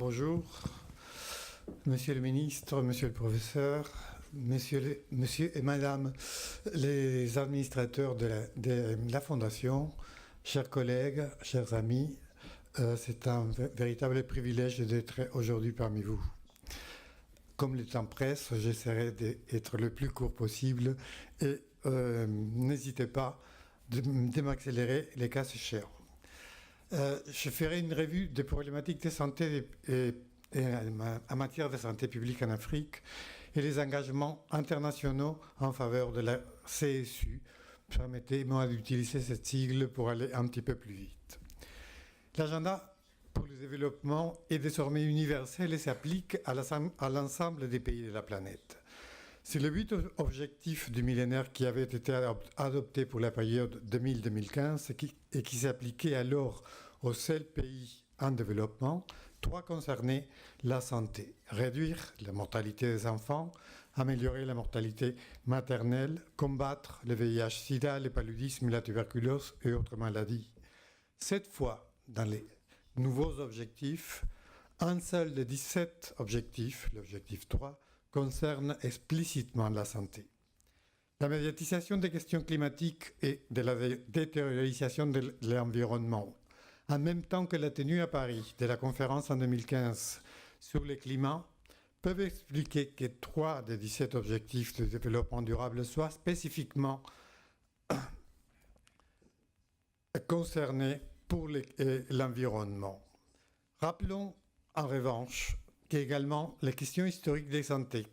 Bonjour, monsieur le ministre, monsieur le professeur, monsieur et madame les administrateurs de la Fondation, chers collègues, chers amis, c'est un véritable privilège d'être aujourd'hui parmi vous. Comme le temps presse, j'essaierai d'être le plus court possible et n'hésitez pas de m'accélérer les cas échéants. Je ferai une revue des problématiques de santé et en matière de santé publique en Afrique et les engagements internationaux en faveur de la CSU. Permettez-moi d'utiliser cette sigle pour aller un petit peu plus vite. L'agenda pour le développement est désormais universel et s'applique à l'ensemble des pays de la planète. C'est le but objectif du millénaire qui avait été adopté pour la période 2000-2015 et qui s'appliquait alors aux seuls pays en développement. Trois concernaient la santé: réduire la mortalité des enfants, améliorer la mortalité maternelle, combattre le VIH-Sida, le paludisme, la tuberculose et autres maladies. Cette fois, dans les nouveaux objectifs, un seul des 17 objectifs, l'objectif 3, concerne explicitement la santé. La médiatisation des questions climatiques et de la détériorisation de l'environnement, en même temps que la tenue à Paris de la conférence en 2015 sur le climat, peuvent expliquer que 3 des 17 objectifs de développement durable soient spécifiquement concernés pour l'environnement. Rappelons en revanche qu'également les questions historiques des santé,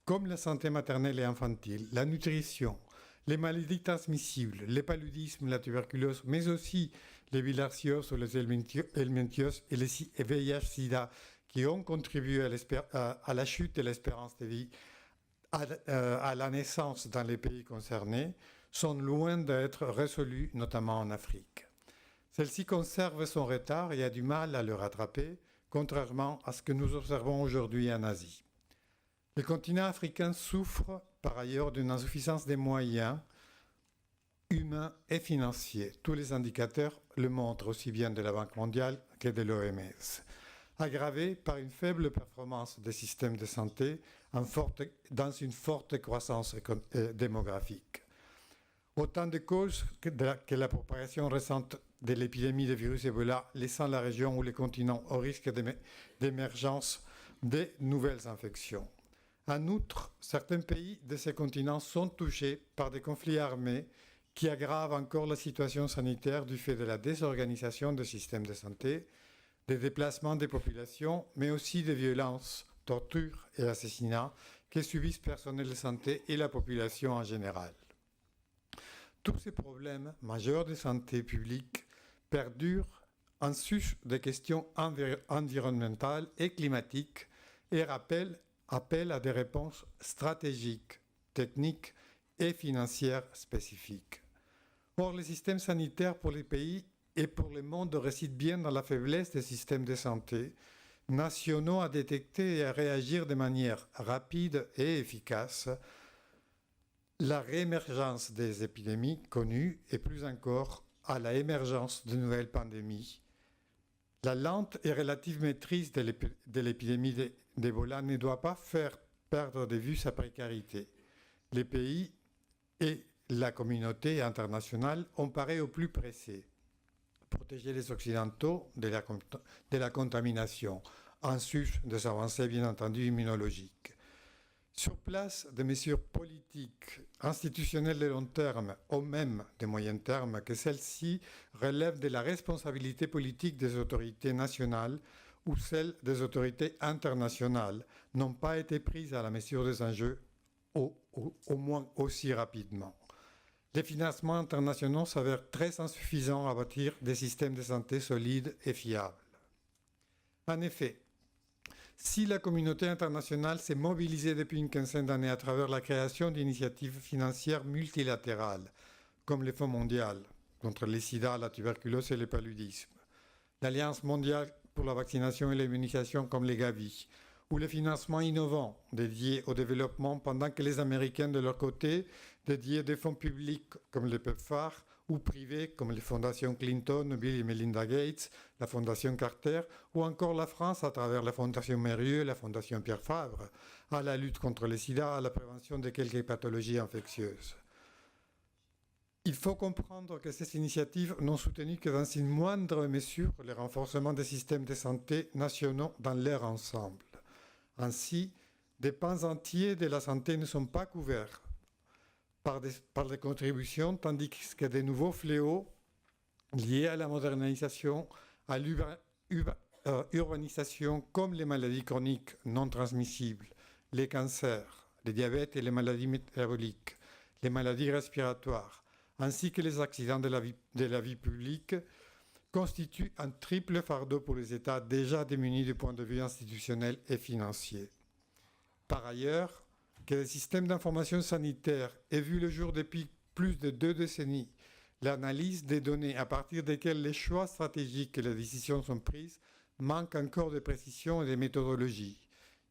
comme la santé maternelle et infantile, la nutrition, les maladies transmissibles, le paludisme, la tuberculose, mais aussi les bilharzioses ou les helminthioses et les VIH-Sida, qui ont contribué à la chute de l'espérance de vie, à la naissance dans les pays concernés, sont loin d'être résolues, notamment en Afrique. Celle-ci conserve son retard et a du mal à le rattraper, contrairement à ce que nous observons aujourd'hui en Asie. Le continent africain souffre par ailleurs d'une insuffisance des moyens humains et financiers. Tous les indicateurs le montrent, aussi bien de la Banque mondiale que de l'OMS, aggravée par une faible performance des systèmes de santé dans une forte croissance démographique. Autant de causes que la propagation récente de l'épidémie de virus Ebola, laissant la région ou les continents au risque d'émergence de nouvelles infections. En outre, certains pays de ces continents sont touchés par des conflits armés qui aggravent encore la situation sanitaire du fait de la désorganisation des systèmes de santé, des déplacements des populations, mais aussi des violences, tortures et assassinats que subissent personnel de santé et la population en général. Tous ces problèmes majeurs de santé publique perdurent en sus des questions environnementales et climatiques et appellent à des réponses stratégiques, techniques et financières spécifiques. Or, les systèmes sanitaires pour les pays et pour le monde résident bien dans la faiblesse des systèmes de santé nationaux à détecter et à réagir de manière rapide et efficace la réémergence des épidémies connues et plus encore à la émergence de nouvelles pandémies. La lente et relative maîtrise de l'épidémie d'Ebola ne doit pas faire perdre de vue sa précarité. Les pays et la communauté internationale ont pareil au plus pressé. Protéger les Occidentaux de la contamination, en sus des avancées bien entendu immunologiques. Sur place, des mesures politiques, institutionnelles de long terme, ou même de moyen terme, que celles-ci relèvent de la responsabilité politique des autorités nationales ou celle des autorités internationales, n'ont pas été prises à la mesure des enjeux, au moins aussi rapidement. Les financements internationaux s'avèrent très insuffisants à bâtir des systèmes de santé solides et fiables. En effet, si la communauté internationale s'est mobilisée depuis une quinzaine d'années à travers la création d'initiatives financières multilatérales, comme le Fonds mondial contre les sida, la tuberculose et le paludisme, l'Alliance mondiale pour la vaccination et l'immunisation comme les Gavi, ou les financements innovants dédiés au développement pendant que les Américains, de leur côté, dédiaient des fonds publics comme le PEPFAR ou privées comme les fondations Clinton, Bill et Melinda Gates, la fondation Carter, ou encore la France à travers la fondation Mérieux, la fondation Pierre Fabre, à la lutte contre le sida, à la prévention de quelques pathologies infectieuses. Il faut comprendre que ces initiatives n'ont soutenu que dans une moindre mesure le renforcement des systèmes de santé nationaux dans leur ensemble. Ainsi, des pans entiers de la santé ne sont pas couverts par des contributions, tandis que de nouveaux fléaux liés à la modernisation, à l'urbanisation, comme les maladies chroniques non transmissibles, les cancers, le diabète et les maladies métaboliques, les maladies respiratoires, ainsi que les accidents de la vie publique, constituent un triple fardeau pour les États déjà démunis du point de vue institutionnel et financier. Par ailleurs, que le système d'information sanitaire ait vu le jour depuis plus de 2 décennies, l'analyse des données à partir desquelles les choix stratégiques et les décisions sont prises manque encore de précision et de méthodologie.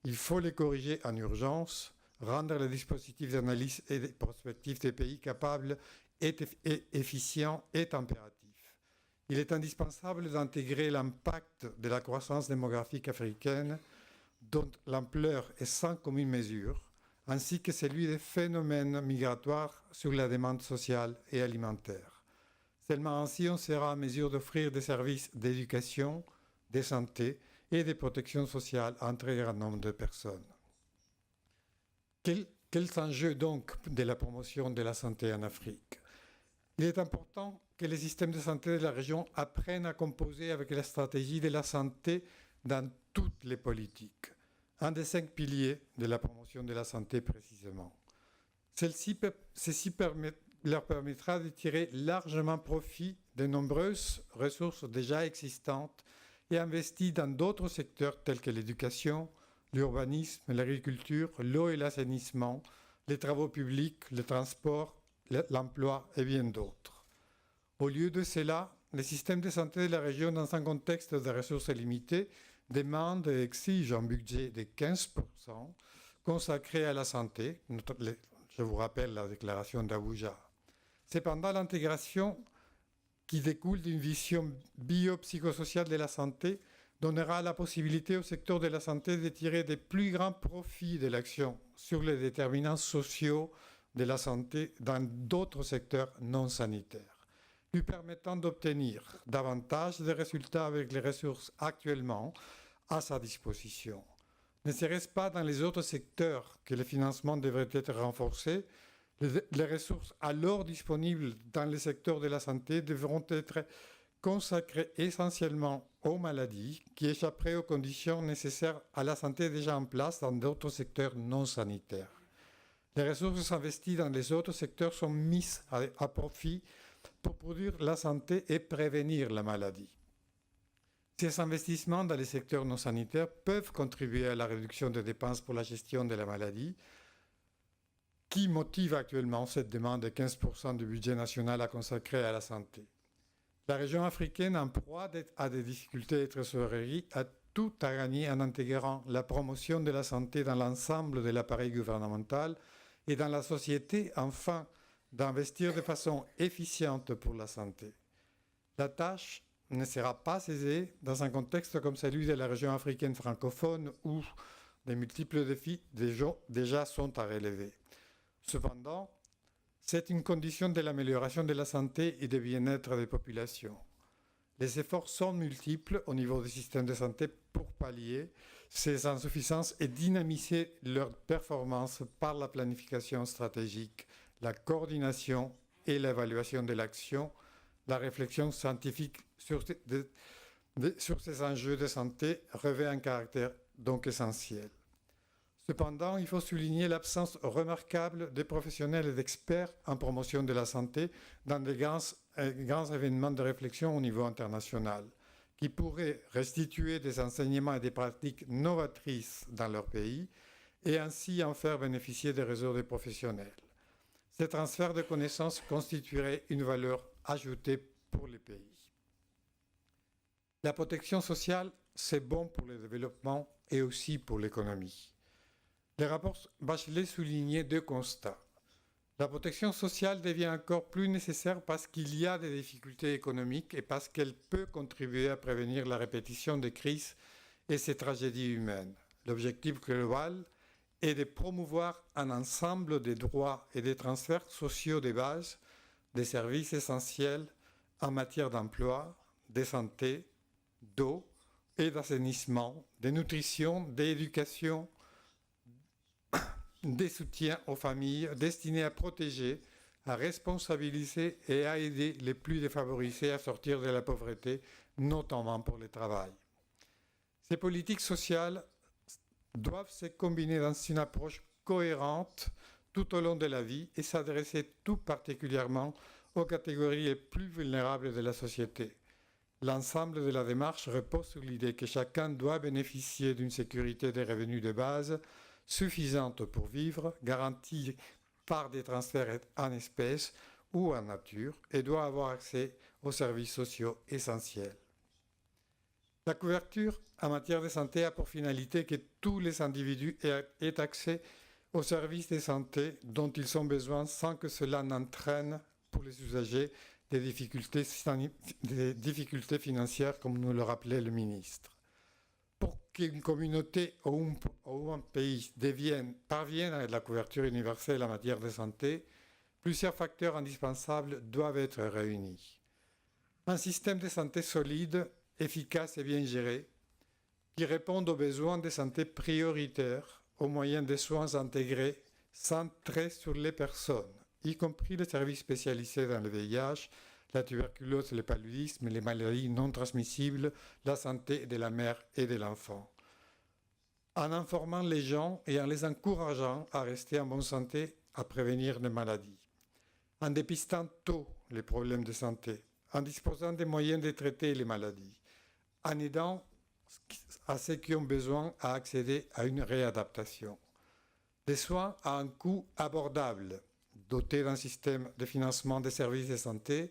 Il faut les corriger en urgence, rendre les dispositifs d'analyse et de prospective des pays capables et efficients est impératif. Il est indispensable d'intégrer l'impact de la croissance démographique africaine, dont l'ampleur est sans commune mesure, ainsi que celui des phénomènes migratoires sur la demande sociale et alimentaire. Seulement ainsi, on sera en mesure d'offrir des services d'éducation, de santé et de protection sociale à un très grand nombre de personnes. Quels enjeux donc de la promotion de la santé en Afrique? Il est important que les systèmes de santé de la région apprennent à composer avec la stratégie de la santé dans toutes les politiques. Un des 5 piliers de la promotion de la santé précisément. Ceci leur permettra de tirer largement profit de nombreuses ressources déjà existantes et investies dans d'autres secteurs tels que l'éducation, l'urbanisme, l'agriculture, l'eau et l'assainissement, les travaux publics, le transport, l'emploi et bien d'autres. Au lieu de cela, les systèmes de santé de la région, dans un contexte de ressources limitées, demande et exige un budget de 15% consacré à la santé. Je vous rappelle la déclaration d'Abuja. Cependant, l'intégration qui découle d'une vision biopsychosociale de la santé donnera la possibilité au secteur de la santé de tirer des plus grands profits de l'action sur les déterminants sociaux de la santé dans d'autres secteurs non sanitaires, lui permettant d'obtenir davantage de résultats avec les ressources actuellement à sa disposition. Ne serait-ce pas dans les autres secteurs que le financement devrait être renforcé? Les ressources alors disponibles dans les secteurs de la santé devront être consacrées essentiellement aux maladies qui échapperaient aux conditions nécessaires à la santé déjà en place dans d'autres secteurs non sanitaires. Les ressources investies dans les autres secteurs sont mises à profit pour produire la santé et prévenir la maladie. Ces investissements dans les secteurs non sanitaires peuvent contribuer à la réduction des dépenses pour la gestion de la maladie, qui motive actuellement cette demande de 15% du budget national à consacrer à la santé. La région africaine, en proie à des difficultés de trésorerie, a tout à gagner en intégrant la promotion de la santé dans l'ensemble de l'appareil gouvernemental et dans la société, afin d'investir de façon efficiente pour la santé. La tâche ne sera pas aisée dans un contexte comme celui de la région africaine francophone où de multiples défis déjà sont à relever. Cependant, c'est une condition de l'amélioration de la santé et du bien-être des populations. Les efforts sont multiples au niveau des systèmes de santé pour pallier ces insuffisances et dynamiser leur performance par la planification stratégique, la coordination et l'évaluation de l'action, la réflexion scientifique sur ces enjeux de santé revêt un caractère donc essentiel. Cependant, il faut souligner l'absence remarquable de professionnels et d'experts en promotion de la santé dans de grands événements de réflexion au niveau international, qui pourraient restituer des enseignements et des pratiques novatrices dans leur pays et ainsi en faire bénéficier des réseaux de professionnels. Ces transferts de connaissances constitueraient une valeur ajoutée pour les pays. La protection sociale, c'est bon pour le développement et aussi pour l'économie. Le rapport Bachelet soulignait 2 constats. La protection sociale devient encore plus nécessaire parce qu'il y a des difficultés économiques et parce qu'elle peut contribuer à prévenir la répétition des crises et ces tragédies humaines. L'objectif global est de promouvoir un ensemble des droits et des transferts sociaux de base, des services essentiels en matière d'emploi, de santé, d'eau et d'assainissement, de nutrition, d'éducation, des soutiens aux familles destinés à protéger, à responsabiliser et à aider les plus défavorisés à sortir de la pauvreté, notamment pour le travail. Ces politiques sociales doivent se combiner dans une approche cohérente tout au long de la vie et s'adresser tout particulièrement aux catégories les plus vulnérables de la société. L'ensemble de la démarche repose sur l'idée que chacun doit bénéficier d'une sécurité des revenus de base suffisante pour vivre, garantie par des transferts en espèces ou en nature, et doit avoir accès aux services sociaux essentiels. La couverture en matière de santé a pour finalité que tous les individus aient accès aux services de santé dont ils ont besoin sans que cela n'entraîne pour les usagers des difficultés financières, comme nous le rappelait le ministre. Pour qu'une communauté ou un pays parvienne à la couverture universelle en matière de santé, plusieurs facteurs indispensables doivent être réunis. Un système de santé solide, efficace et bien géré, qui réponde aux besoins de santé prioritaires, aux moyens de soins intégrés, centrés sur les personnes, y compris les services spécialisés dans le VIH, la tuberculose, le paludisme, les maladies non transmissibles, la santé de la mère et de l'enfant. En informant les gens et en les encourageant à rester en bonne santé, à prévenir les maladies. En dépistant tôt les problèmes de santé, en disposant des moyens de traiter les maladies, en aidant à ceux qui ont besoin à accéder à une réadaptation. Des soins à un coût abordable, dotés d'un système de financement des services de santé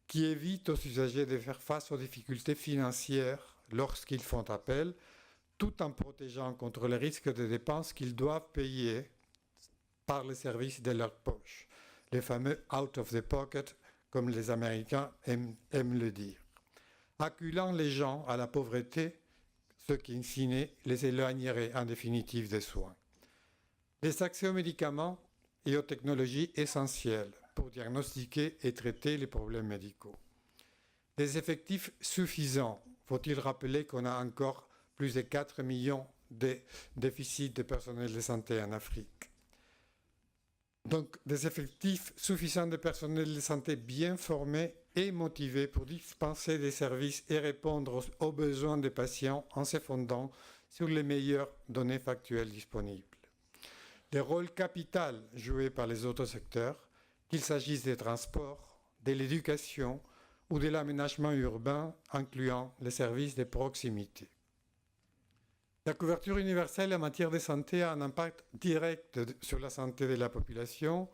qui évite aux usagers de faire face aux difficultés financières lorsqu'ils font appel, tout en protégeant contre les risques de dépenses qu'ils doivent payer par les services de leur poche, les fameux out of the pocket, comme les Américains aiment le dire. Acculant les gens à la pauvreté, ce qui, in fine, les éloignerait en définitive des soins. Les accès aux médicaments et aux technologies essentielles pour diagnostiquer et traiter les problèmes médicaux. Des effectifs suffisants. Faut-il rappeler qu'on a encore plus de 4 millions de déficits de personnel de santé en Afrique. Donc, des effectifs suffisants de personnel de santé bien formés et motivés pour dispenser des services et répondre aux besoins des patients en se fondant sur les meilleures données factuelles disponibles. Le rôle capital joué par les autres secteurs, qu'il s'agisse des transports, de l'éducation ou de l'aménagement urbain, incluant les services de proximité. La couverture universelle en matière de santé a un impact direct sur la santé de la population.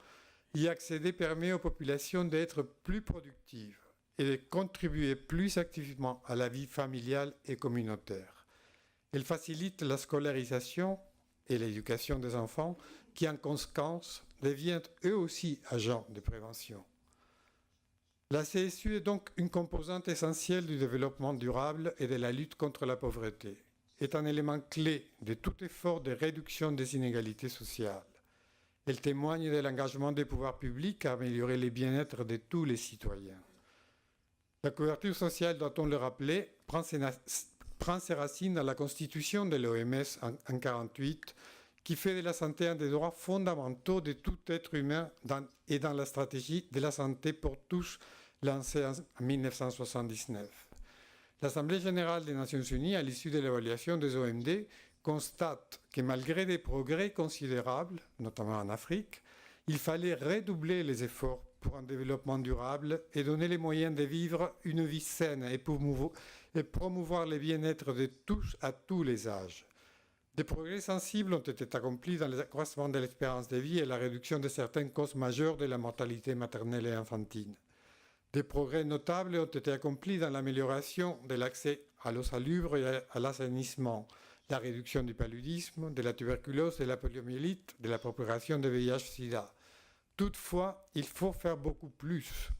Y accéder permet aux populations d'être plus productives et de contribuer plus activement à la vie familiale et communautaire. Elle facilite la scolarisation et l'éducation des enfants qui, en conséquence, deviennent eux aussi agents de prévention. La CSU est donc une composante essentielle du développement durable et de la lutte contre la pauvreté, est un élément clé de tout effort de réduction des inégalités sociales. Elle témoigne de l'engagement des pouvoirs publics à améliorer le bien-être de tous les citoyens. La couverture sociale, doit-on le rappeler, prend ses racines dans la constitution de l'OMS en 1948, qui fait de la santé un des droits fondamentaux de tout être humain et dans la stratégie de la santé pour tous lancée en 1979. L'Assemblée générale des Nations unies, à l'issue de l'évaluation des OMD, constate que malgré des progrès considérables, notamment en Afrique, il fallait redoubler les efforts pour un développement durable et donner les moyens de vivre une vie saine et promouvoir le bien-être de tous à tous les âges. Des progrès sensibles ont été accomplis dans l'accroissement de l'espérance de vie et la réduction de certaines causes majeures de la mortalité maternelle et infantile. Des progrès notables ont été accomplis dans l'amélioration de l'accès à l'eau salubre et à l'assainissement, la réduction du paludisme, de la tuberculose, de la poliomyélite, de la propagation de VIH-Sida. Toutefois, il faut faire beaucoup plus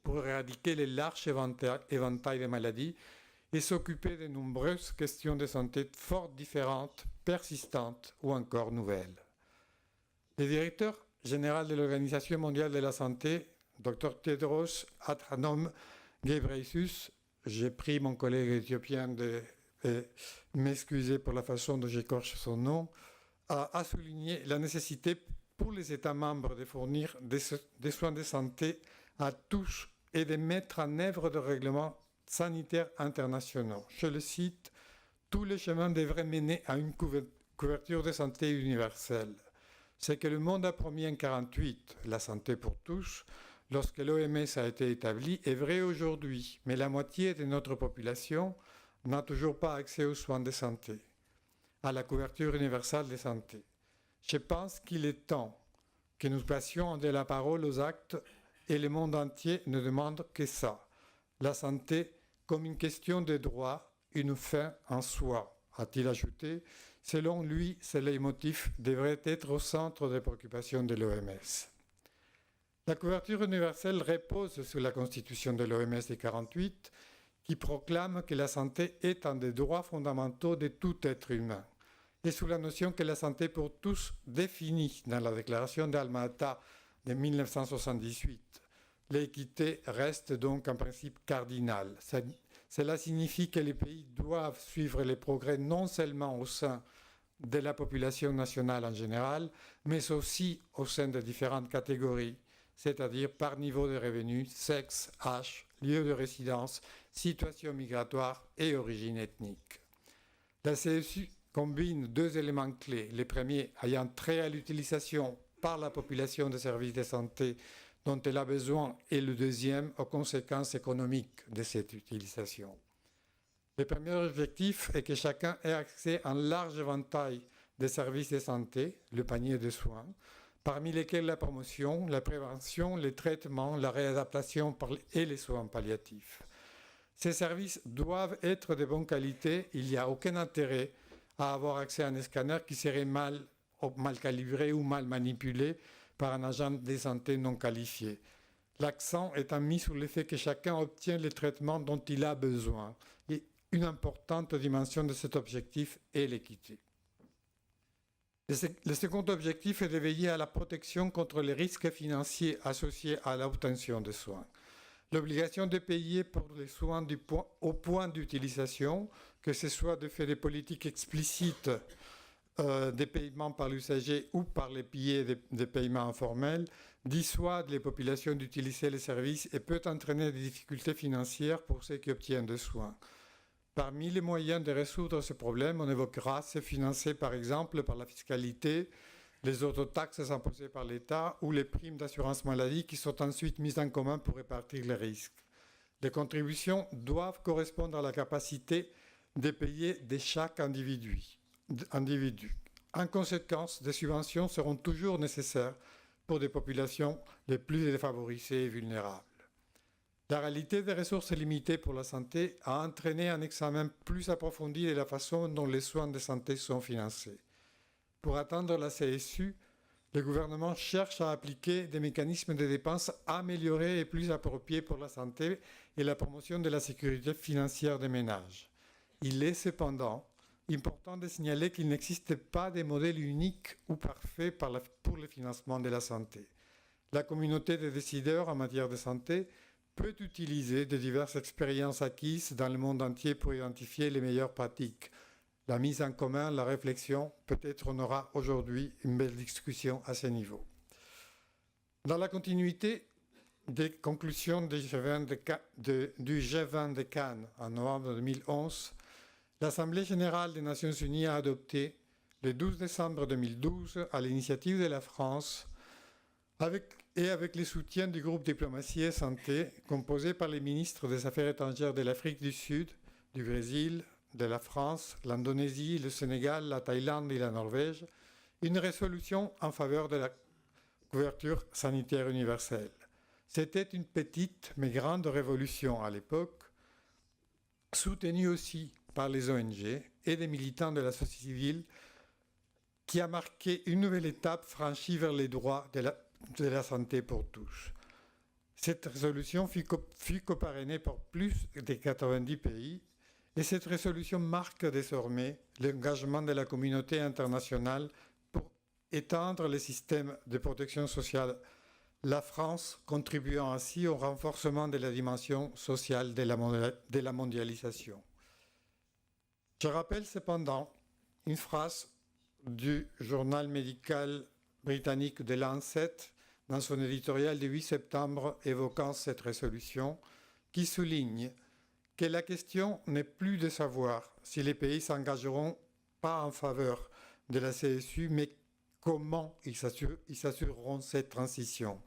pour éradiquer les larges éventails de maladies et s'occuper de nombreuses questions de santé fort différentes, persistantes ou encore nouvelles. Le directeur général de l'Organisation mondiale de la santé, Dr Tedros Adhanom Ghebreyesus, j'ai pris mon collègue éthiopien de m'excuser pour la façon dont j'écorche son nom, a souligné la nécessité pour les États membres de fournir des soins de santé à tous et de mettre en œuvre des règlements sanitaires internationaux. Je le cite, tous les chemins devraient mener à une couverture de santé universelle. Ce que le monde a promis en 1948, la santé pour tous, lorsque l'OMS a été établie, est vrai aujourd'hui, mais la moitié de notre population n'a toujours pas accès aux soins de santé, à la couverture universelle de santé. Je pense qu'il est temps que nous passions de la parole aux actes et le monde entier ne demande que ça. La santé comme une question de droit, une fin en soi, a-t-il ajouté. Selon lui, ce leitmotiv devrait être au centre des préoccupations de l'OMS. La couverture universelle repose sur la constitution de l'OMS de 1948 qui proclame que la santé est un des droits fondamentaux de tout être humain et sous la notion que la santé pour tous définie dans la déclaration d'Alma-Ata de 1978. L'équité reste donc un principe cardinal. Cela signifie que les pays doivent suivre les progrès non seulement au sein de la population nationale en général, mais aussi au sein de différentes catégories, c'est-à-dire par niveau de revenus, sexe, âge, lieu de résidence, situation migratoire et origine ethnique. La CSU combine deux éléments clés, les premiers ayant trait à l'utilisation par la population des services de santé dont elle a besoin et le deuxième aux conséquences économiques de cette utilisation. Le premier objectif est que chacun ait accès à un large éventail de services de santé, le panier de soins, parmi lesquels la promotion, la prévention, les traitements, la réadaptation et les soins palliatifs. Ces services doivent être de bonne qualité, il n'y a aucun intérêt à avoir accès à un scanner qui serait mal calibré ou mal manipulé par un agent de santé non qualifié. L'accent étant mis sur le fait que chacun obtient les traitements dont il a besoin. Et une importante dimension de cet objectif est l'équité. Le second objectif est de veiller à la protection contre les risques financiers associés à l'obtention de soins. L'obligation de payer pour les soins au point d'utilisation, que ce soit de fait des politiques explicites des paiements par l'usager ou par les billets des paiements informels, dissuade les populations d'utiliser les services et peut entraîner des difficultés financières pour ceux qui obtiennent des soins. Parmi les moyens de résoudre ce problème, on évoquera ceux financés par exemple par la fiscalité, les autotaxes imposées par l'État ou les primes d'assurance maladie qui sont ensuite mises en commun pour répartir les risques. Les contributions doivent correspondre à la capacité de payer de chaque individu. En conséquence, des subventions seront toujours nécessaires pour des populations les plus défavorisées et vulnérables. La réalité des ressources limitées pour la santé a entraîné un examen plus approfondi de la façon dont les soins de santé sont financés. Pour atteindre la CSU, le gouvernement cherche à appliquer des mécanismes de dépenses améliorés et plus appropriés pour la santé et la promotion de la sécurité financière des ménages. Il est cependant important de signaler qu'il n'existe pas de modèle unique ou parfait pour le financement de la santé. La communauté des décideurs en matière de santé peut utiliser de diverses expériences acquises dans le monde entier pour identifier les meilleures pratiques. La mise en commun, la réflexion, peut-être on aura aujourd'hui une belle discussion à ce niveau. Dans la continuité des conclusions du G20 de Cannes en novembre 2011, l'Assemblée générale des Nations unies a adopté le 12 décembre 2012, à l'initiative de la France, avec le soutien du groupe Diplomatie et Santé, composé par les ministres des Affaires étrangères de l'Afrique du Sud, du Brésil, de la France, l'Indonésie, le Sénégal, la Thaïlande et la Norvège, une résolution en faveur de la couverture sanitaire universelle. C'était une petite mais grande révolution à l'époque, soutenue aussi par les ONG et des militants de la société civile, qui a marqué une nouvelle étape franchie vers les droits la santé pour tous. Cette résolution fut coparrainée par plus de 90 pays et cette résolution marque désormais l'engagement de la communauté internationale pour étendre les systèmes de protection sociale, la France contribuant ainsi au renforcement de la dimension sociale de la mondialisation. Je rappelle cependant une phrase du journal médical britannique The Lancet dans son éditorial du 8 septembre évoquant cette résolution, qui souligne que la question n'est plus de savoir si les pays s'engageront pas en faveur de la CSU, mais comment ils s'assureront cette transition,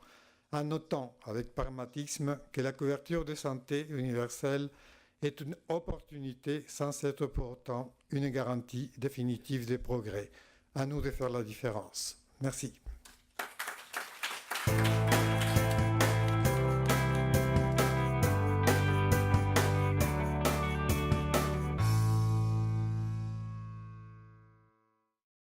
en notant avec pragmatisme que la couverture de santé universelle est une opportunité sans être pour autant une garantie définitive des progrès. À nous de faire la différence. Merci.